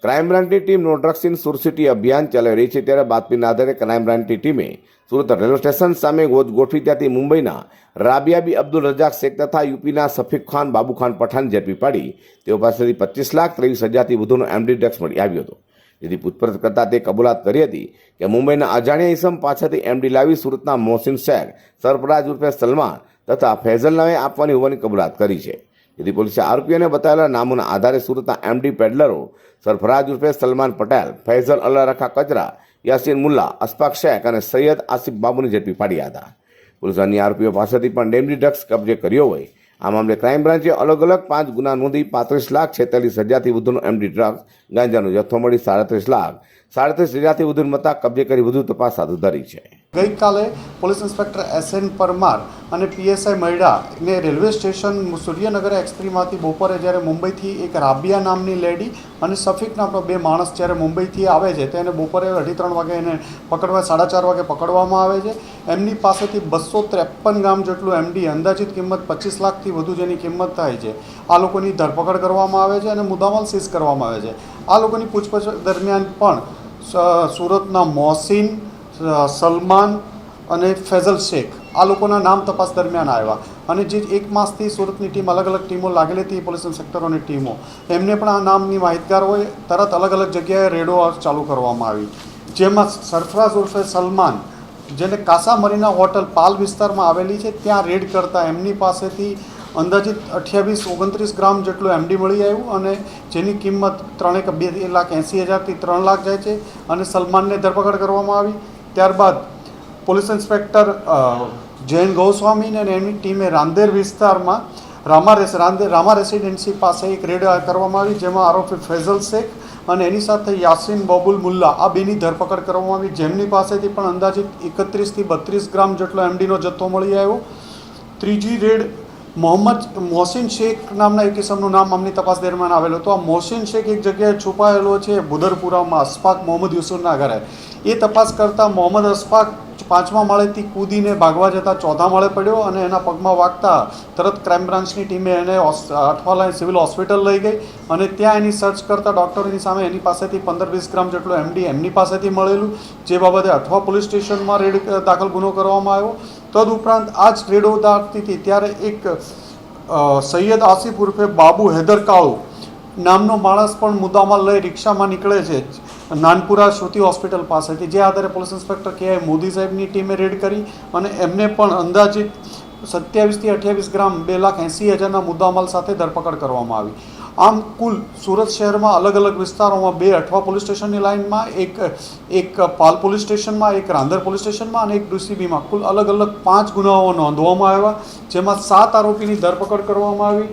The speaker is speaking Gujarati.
ક્રાઇમ બ્રાન્ચની ટીમ નો ડ્રગ્સ ઇન સુરત સિટી અભિયાન ચલાવી રહી છે, ત્યારે બાતમીના આધારે ક્રાઇમ બ્રાન્ચની ટીમે સુરત રેલવે સ્ટેશન સામે ગોઠવી ત્યાંથી મુંબઈના રાબિયા અબ્દુલ રજાક શેખ તથા યુપીના સફીક ખાન બાબુ ખાન પઠાણ ઝડપી પાડી તેઓ પાસેથી 25,23,000થી વધુનો એમડી ડ્રગ્સ મળી આવ્યો હતો। જેથી પૂછપરછ કરતા તે કબૂલાત કરી હતી કે મુંબઈના અજાણ્યા ઇસમ પાસેથી એમડી લાવી સુરતના મોહસિન શેખ, સરફરાજ ઉર્ફે સલમાન તથા ફૈઝલ નામે આપવાની હોવાની કબૂલાત કરી છે। જેથી પોલીસે આરોપીઓને બતાવેલા નામોના આધારે સુરતના એમડી પેડલરો સરફરાજ ઉર્ફે સલમાન પટેલ, ફૈઝલ અલ્લા રખા કચરા, યાસીન મુલ્લા, અશફાક શેખ અને સૈયદ આસિફ બાબુને ઝડપી પાડ્યા હતા। પોલીસે અન્ય આરોપીઓ પાસેથી પણ એમડી ડ્રગ્સ કબજે કર્યો હોય। આ મામલે ક્રાઇમ બ્રાન્ચે અલગ અલગ 5 ગુના નોંધી 35,46,000થી વધુનો એમડી ડ્રગ્સ ગાંજાનો જથ્થો મળી 37,37,000થી વધુ મત્તા કબજે કરી વધુ તપાસ હાથ ધરી છે। ગઈકાલે પોલીસ ઇન્સ્પેક્ટર એસએન પરમાર અને પીએસઆઈ મૈડાને રેલવે સ્ટેશન સૂર્યનગર એક્સપ્રેસમાંથી બપોરે જ્યારે મુંબઈથી એક રાબિયા નામની લેડી અને સફીક નામનો 2 માણસ જ્યારે મુંબઈથી આવે છે તેને બપોરે 2:30 વાગે એને પકડવા 4:30 વાગે પકડવામાં આવે છે। એમની પાસેથી 253 ગ્રામ જેટલું એમડી અંદાજિત કિંમત 25 લાખથી વધુ જેની કિંમત થાય છે આ લોકોની ધરપકડ કરવામાં આવે છે અને મુદ્દામાલ સીઝ કરવામાં આવે છે। આ લોકોની પૂછપરછ દરમિયાન પણ સુરતના મોહસિન, સલમાન અને ફૈઝલ શેખ આ લોકોના નામ તપાસ દરમિયાન આવ્યા અને જે 1 માસથી સુરતની ટીમ અલગ અલગ ટીમો લાગેલી હતી, પોલીસ ઇન્સ્પેક્ટરોની ટીમો, એમને પણ આ નામની માહિતગાર હોય તરત અલગ અલગ જગ્યાએ રેડો ચાલુ કરવામાં આવી, જેમાં સરફરાજ ઉર્ફે સલમાન જેને કાસા મરીના હોટલ પાલ વિસ્તારમાં આવેલી છે ત્યાં રેડ કરતા એમની પાસેથી અંદાજિત 28-29 ગ્રામ જેટલું એમડી મળી આવ્યું અને જેની કિંમત 2,80,000થી 3 લાખ જાય છે અને સલમાનને ધરપકડ કરવામાં આવી। ત્યારબાદ પોલીસ ઇન્સ્પેક્ટર જૈન ગોસ્વામી અને એમની ટીમે રાંદેર વિસ્તારમાં રામા રેસિડેન્સી પાસે એક રેડ કરવામાં આવી, જેમાં આરોપી ફૈઝલ શેખ અને એની સાથે યાસીન બબુલ મુલ્લા આ બેની ધરપકડ કરવામાં આવી, જેમની પાસેથી પણ અંદાજિત 31થી 32 ગ્રામ જેટલો એમડીનો જથ્થો મળી આવ્યો। ત્રીજી રેડ મોહસિન શેખ નામના એક કિસમનું નામ અમની તપાસ દરમિયાન આવેલો હતો। આ મોહસિન શેખ એક જગ્યાએ છુપાયેલો છે બુદરપુરામાં અશફાક મોહમ્મદ યુસુફના ઘરે। એ તપાસ કરતાં મોહમ્મદ અશફાક 5મા માળેથી કૂદીને ભાગવા જતાં 4થા માળે પડ્યો અને એના પગમાં વાગતા તરત ક્રાઇમ બ્રાન્ચની ટીમે એને અઠવાલા સિવિલ હોસ્પિટલ લઈ ગઈ અને ત્યાં એની સર્ચ કરતાં ડૉક્ટરોની સામે એની પાસેથી 15-20 ગ્રામ જેટલું એમડી એમની પાસેથી મળેલું, જે બાબતે અઠવા પોલીસ સ્ટેશનમાં રેડ દાખલ ગુનો કરવામાં આવ્યો। તદુપરાંત આ જ રેડો દાખતી હતી ત્યારે એક સૈયદ આસિફ ઉર્ફે બાબુ હૈદર કાળુ નામનો માણસ પણ મુદ્દામાલ લઈ રિક્ષામાં નીકળે છે નાનપુરા શ્રુતિ હોસ્પિટલ પાસેથી, જે આધારે પોલીસ ઇન્સ્પેક્ટર કે મોદી સાહેબની ટીમે રેડ કરી અને એમને પણ અંદાજિત 27થી 28 ગ્રામ 2,80,000ના મુદ્દામાલ સાથે ધરપકડ કરવામાં આવી। આમ કુલ સુરત શહેરમાં અલગ અલગ વિસ્તારોમાં 2 અઠવા પોલીસ સ્ટેશનની લાઇનમાં, એક પાલ પોલીસ સ્ટેશનમાં, એક રાંદેર પોલીસ સ્ટેશનમાં અને એક ડીસીબીમાં કુલ અલગ અલગ 5 ગુનાઓ નોંધવામાં આવ્યા, જેમાં 7 આરોપીની ધરપકડ કરવામાં આવી।